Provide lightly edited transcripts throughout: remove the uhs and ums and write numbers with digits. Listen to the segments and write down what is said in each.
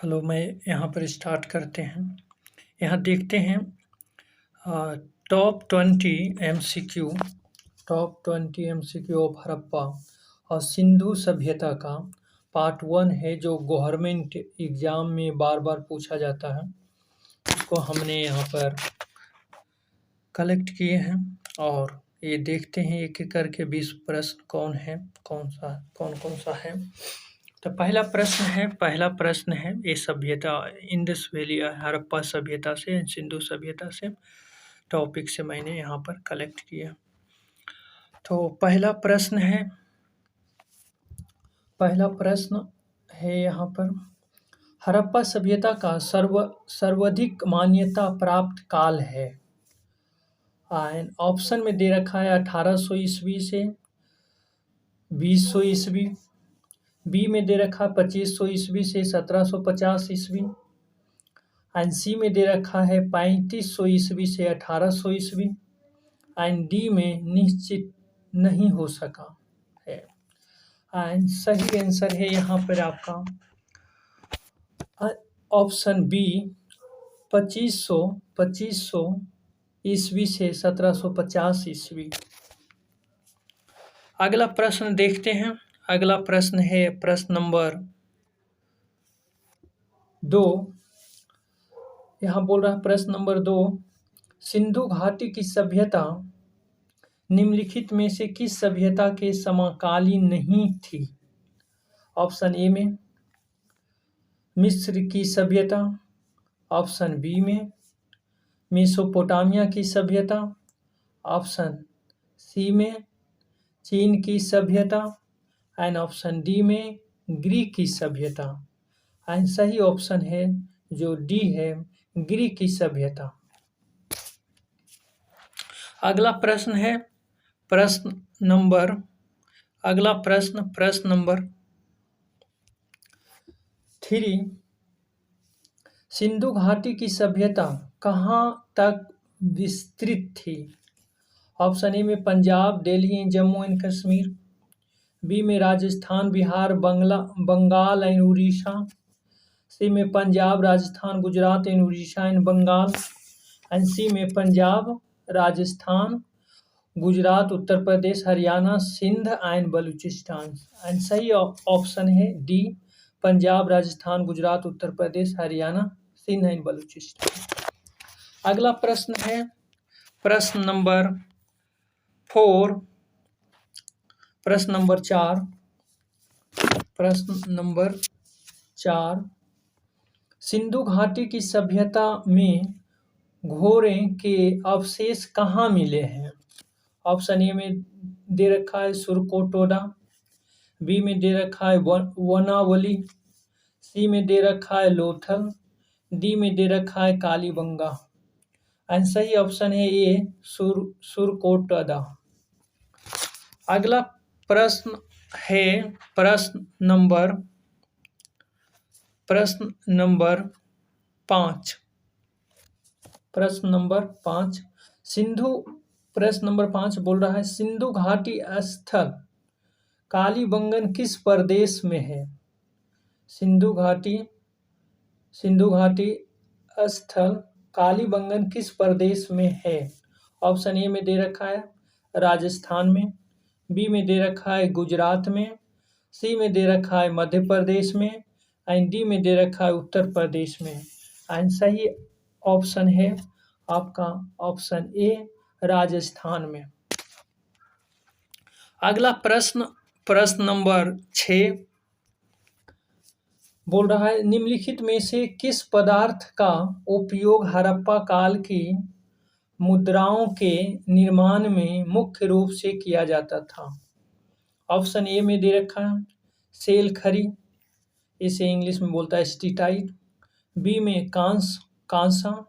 Hello, मैं यहाँ पर स्टार्ट करते हैं। यहाँ देखते हैं टॉप 20 एमसीक्यू ऑफ हड़प्पा और सिंधु सभ्यता का पार्ट 1 है, जो गवर्नमेंट एग्ज़ाम में बार बार पूछा जाता है। उसको हमने यहाँ पर कलेक्ट किए हैं और ये देखते हैं एक एक करके 20 प्रश्न कौन कौन सा है। तो पहला प्रश्न है ये सभ्यता इंडस वैली हड़प्पा सभ्यता से सिंधु सभ्यता से टॉपिक से मैंने यहाँ पर कलेक्ट किया। तो पहला प्रश्न है यहाँ पर हड़प्पा सभ्यता का सर्वाधिक मान्यता प्राप्त काल है। ऑप्शन में दे रखा है 1800 ईस्वी से 2000 ईस्वी, बी में दे रखा 2500 ईस्वी से 1750 ईस्वी, एंड सी में दे रखा है 3500 ईस्वी से 1800 ईस्वी, एंड डी में निश्चित नहीं हो सका है। एंड सही आंसर है यहाँ पर आपका ऑप्शन बी 2500 ईस्वी से 1750 ईस्वी। अगला प्रश्न देखते हैं। अगला प्रश्न है प्रश्न नंबर 2। यहाँ बोल रहा है प्रश्न नंबर 2, सिंधु घाटी की सभ्यता निम्नलिखित में से किस सभ्यता के समकालीन नहीं थी? ऑप्शन ए में मिस्र की सभ्यता, ऑप्शन बी में मेसोपोटामिया की सभ्यता, ऑप्शन सी में चीन की सभ्यता, एंड ऑप्शन डी में ग्रीक की सभ्यता। एंड सही ऑप्शन है जो डी है, ग्रीक की सभ्यता। अगला प्रश्न है प्रश्न नंबर 3। सिंधु घाटी की सभ्यता कहाँ तक विस्तृत थी? ऑप्शन ए में पंजाब, दिल्ली, जम्मू एंड कश्मीर, बी में राजस्थान, बिहार, बंगाल एंड उड़ीसा, सी में Punjab, Rajasthan, Gujarat and Orissa and Bengal, and C में पंजाब, राजस्थान, गुजरात, उत्तर प्रदेश, हरियाणा, सिंध एंड बलूचिस्तान। एंड सही ऑप्शन है डी, पंजाब, राजस्थान, गुजरात, उत्तर प्रदेश, हरियाणा, सिंध एंड बलूचिस्तान। अगला प्रश्न है प्रश्न नंबर 4। प्रश्न नंबर 4, सिंधु घाटी की सभ्यता में घोड़े के अवशेष कहाँ मिले हैं? ऑप्शन ए में दे रखा है सुरकोटोडा, बी में दे रखा है वनावली, सी में दे रखा है लोथल, डी में दे रखा है कालीबंगा। एंड सही ऑप्शन है ए सुरकोटोडा। अगला प्रश्न है प्रश्न नंबर 5। प्रश्न नंबर 5 बोल रहा है सिंधु घाटी स्थल कालीबंगन किस प्रदेश में है? सिंधु घाटी स्थल कालीबंगन किस प्रदेश में है? ऑप्शन ए में दे रखा है राजस्थान में, बी में दे रखा है गुजरात में, सी में दे रखा है मध्य प्रदेश में, एंड डी में दे रखा है उत्तर प्रदेश में। एंड सही ऑप्शन है आपका ऑप्शन ए, राजस्थान में। अगला प्रश्न नंबर 6 बोल रहा है निम्नलिखित में से किस पदार्थ का उपयोग हड़प्पा काल की मुद्राओं के निर्माण में मुख्य रूप से किया जाता था? ऑप्शन ए में दे रखा है सेल खरी, इसे इंग्लिश में बोलता है स्टीटाइट, बी में कांसा,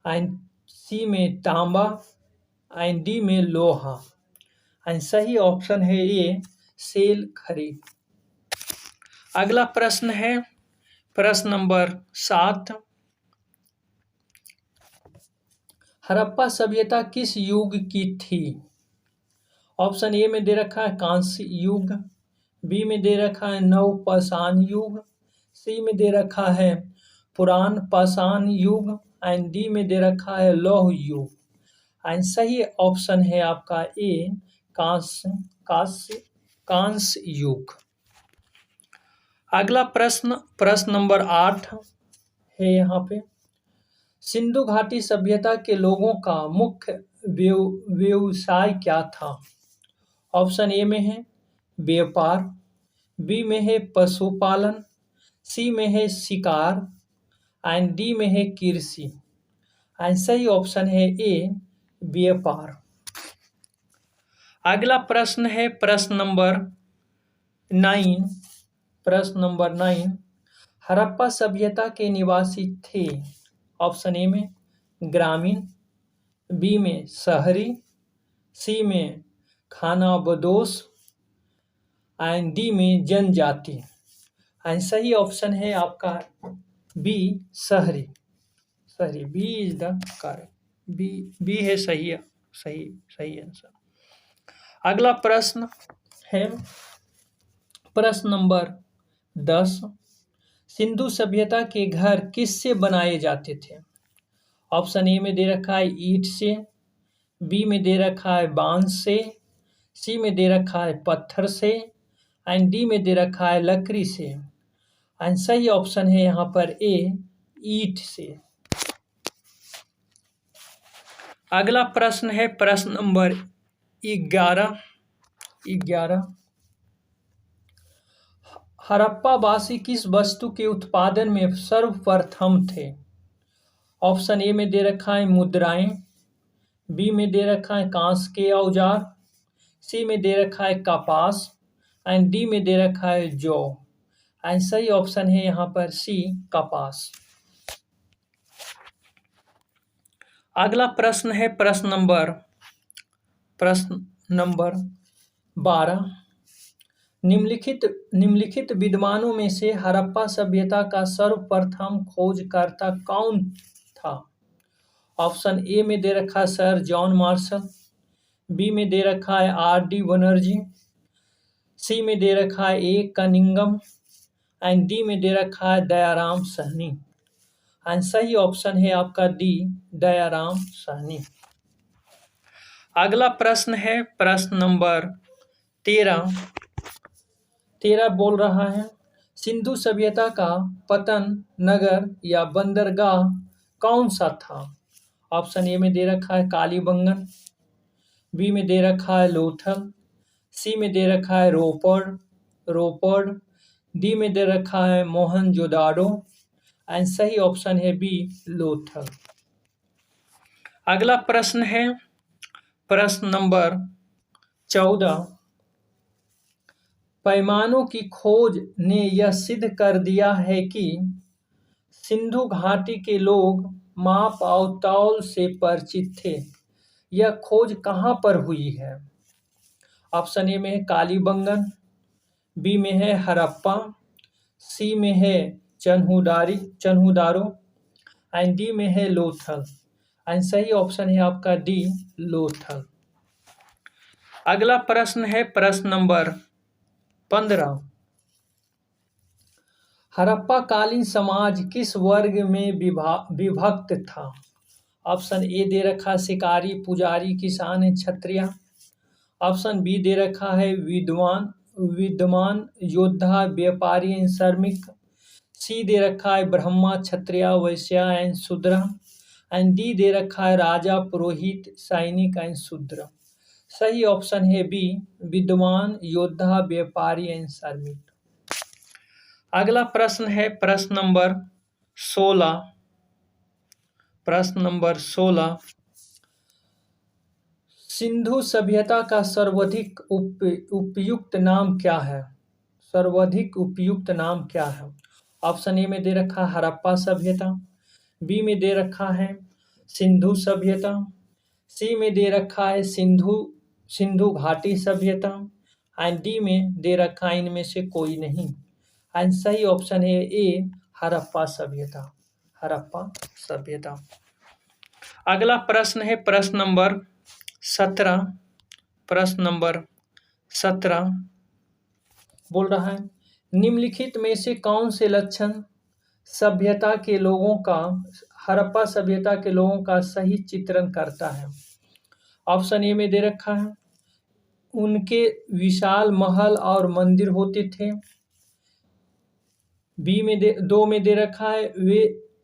एंड सी में तांबा, एंड डी में लोहा। एंड सही ऑप्शन है ये सेल खरी। अगला प्रश्न है प्रश्न नंबर 7, हड़प्पा सभ्यता किस युग की थी? ऑप्शन ए में दे रखा है कांस्य युग, बी में दे रखा है नवपाषाण युग, सी में दे रखा है पुरान पाषाण युग एंड डी में दे रखा है लौह युग। एंड सही ऑप्शन है आपका ए कांस्य कांस्य कांस्य युग। अगला प्रश्न प्रश्न नंबर 8 है यहाँ पे। सिंधु घाटी सभ्यता के लोगों का मुख्य व्यवसाय क्या था? ऑप्शन ए में है व्यापार, बी में है पशुपालन, सी में है शिकार एंड डी में है कृषि। एंड सही ऑप्शन है ए व्यापार। अगला प्रश्न है प्रश्न नंबर 9। प्रश्न नंबर 9, हड़प्पा सभ्यता के निवासी थे। ऑप्शन ए में ग्रामीण, बी में शहरी, सी में खानाबदोश एंड डी में जनजाति। एंड सही ऑप्शन है आपका बी शहरी। सही, B is the correct, B है सही सही सही आंसर। अगला प्रश्न है प्रश्न नंबर 10, सिंधु सभ्यता के घर किससे बनाए जाते थे? ऑप्शन ए में दे रखा है ईंट से, बी में दे रखा है बांस से, सी में दे रखा है पत्थर से एंड डी में दे रखा है लकड़ी से। एंड सही ऑप्शन है यहाँ पर ए ईंट से। अगला प्रश्न है प्रश्न नंबर 11। हड़प्पा वासी किस वस्तु के उत्पादन में सर्वप्रथम थे? ऑप्शन ए में दे रखा है मुद्राएं, बी में दे रखा है कांस के औजार, सी में दे रखा है कपास एंड डी में दे रखा है जौ। एंड सही ऑप्शन है यहाँ पर सी कपास। अगला प्रश्न है प्रश्न नंबर 12। निम्नलिखित विद्वानों में से हड़प्पा सभ्यता का सर्वप्रथम खोजकर्ता कौन था? ऑप्शन ए में दे रखा है सर जॉन मार्शल, बी में दे रखा है R.D. बनर्जी, सी में दे रखा है ए कनिंगम एंड डी में दे रखा है दयाराम साहनी। एंड सही ऑप्शन है आपका डी दयाराम साहनी। अगला प्रश्न है प्रश्न नंबर 13 बोल रहा है सिंधु सभ्यता का पतन नगर या बंदरगाह कौन सा था? ऑप्शन ए में दे रखा है कालीबंगन, बी में दे रखा है लोथल, सी में दे रखा है रोपड़, डी में दे रखा है मोहनजोदाड़ो। एंड सही ऑप्शन है बी लोथल। अगला प्रश्न है प्रश्न नंबर 14। पैमानों की खोज ने यह सिद्ध कर दिया है कि सिंधु घाटी के लोग माप और तौल से परिचित थे। यह खोज कहाँ पर हुई है? ऑप्शन ए में है कालीबंगन, बी में है हड़प्पा, सी में है चन्हुदारो एंड डी में है लोथल। एंड सही ऑप्शन है आपका डी लोथल। अगला प्रश्न है प्रश्न नंबर 15। हड़प्पा कालीन समाज किस वर्ग में विभक्त था? ऑप्शन ए दे रखा शिकारी, पुजारी, किसान, क्षत्रिय। ऑप्शन बी दे रखा है विद्वान, योद्धा, व्यापारी एंड श्रमिक। सी दे रखा है ब्रह्मा, क्षत्रिय, वैश्य एंड शूद्र एंड डी दे रखा है राजा, पुरोहित, सैनिक एंड शूद्र। सही ऑप्शन है बी विद्वान, योद्धा, व्यापारी एंड श्रमिक। अगला प्रश्न है प्रश्न नंबर 16। प्रश्न नंबर 16, सिंधु सभ्यता का सर्वाधिक उपयुक्त नाम क्या है? सर्वाधिक उपयुक्त नाम क्या है? ऑप्शन ए में दे रखा है हड़प्पा सभ्यता, बी में दे रखा है सिंधु सभ्यता, सी में दे रखा है सिंधु घाटी सभ्यता एंड डी में दे रखा है इनमें से कोई नहीं। एंड सही ऑप्शन है ए हड़प्पा सभ्यता। हड़प्पा सभ्यता। अगला प्रश्न है प्रश्न नंबर 17। प्रश्न नंबर 17 बोल रहा है निम्नलिखित में से कौन से लक्षण सभ्यता के लोगों का हड़प्पा सभ्यता के लोगों का सही चित्रण करता है? ऑप्शन ए में दे रखा है, उनके विशाल महल और मंदिर होते थे। बी में दो में दे रखा है,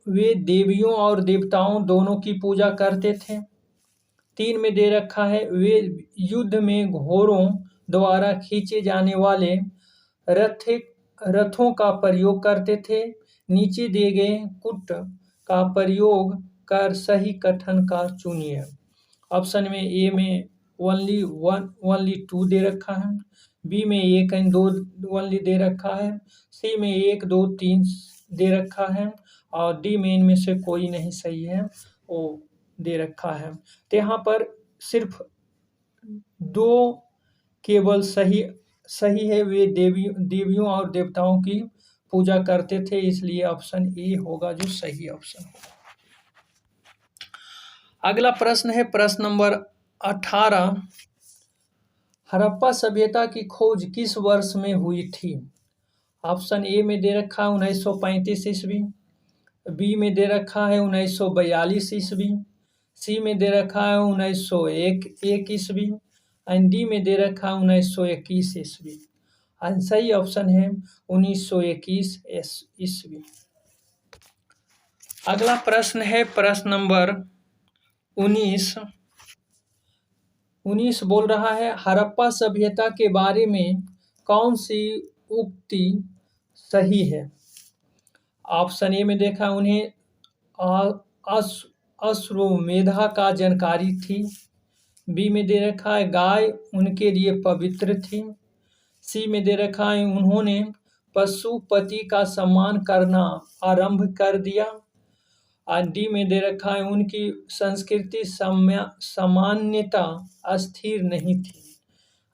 वे देवियों और देवताओं दोनों की पूजा करते थे। 3 में दे रखा है, वे युद्ध में घोड़ों द्वारा खींचे जाने वाले रथों का प्रयोग करते थे। नीचे दिए गए कुट का प्रयोग कर सही कथन का चुनिए। ऑप्शन में ए में ओनली 2 दे रखा है, बी में 1 एंड 2 ओनली दे रखा है, सी में 1 2 3 दे रखा है और डी में इनमें से कोई नहीं सही है वो दे रखा है। तो यहाँ पर सिर्फ 2 केवल सही है, वे देवियों और देवताओं की पूजा करते थे, इसलिए ऑप्शन ए होगा जो सही ऑप्शन होगा। अगला प्रश्न है प्रश्न नंबर 18, हड़प्पा सभ्यता की खोज किस वर्ष में हुई थी? ऑप्शन ए में दे रखा है 1935 ईस्वी, बी में दे रखा है 1942 ईस्वी, सी में दे रखा है 1901 ईस्वी एंड डी में दे रखा है 1921 ईस्वी। सही ऑप्शन है 1921 ईस्वी। अगला प्रश्न है प्रश्न नंबर 19 बोल रहा है, हड़प्पा सभ्यता के बारे में कौन सी उक्ति सही है? ऑप्शन ए में देखा, उन्हें अश्वमेधा का जानकारी थी। बी में दे रखा है, गाय उनके लिए पवित्र थी। सी में दे रखा है, उन्होंने पशुपति का सम्मान करना आरंभ कर दिया। और डी में दे रखा है, उनकी संस्कृति सामान्यता अस्थिर नहीं थी।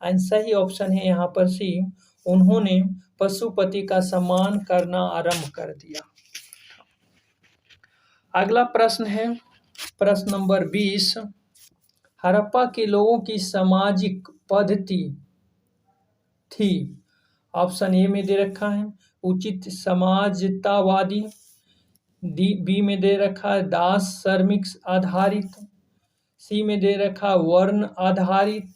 एंड सही ऑप्शन है यहाँ पर सी, उन्होंने पशुपति का सम्मान करना आरंभ कर दिया। अगला प्रश्न है प्रश्न नंबर 20, हड़प्पा के लोगों की सामाजिक पद्धति थी। ऑप्शन ए में दे रखा है उचित समाजतावादी, बी में दे रखा है दास श्रमिक आधारित, सी में दे रखा है वर्ण आधारित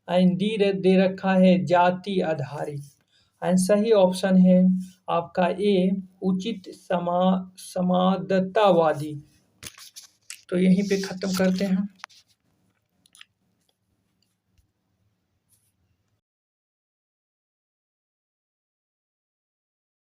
एंड डी दे रखा है जाति आधारित। एंड सही ऑप्शन है आपका ए उचित समाजतावादी। तो यहीं पे खत्म करते हैं।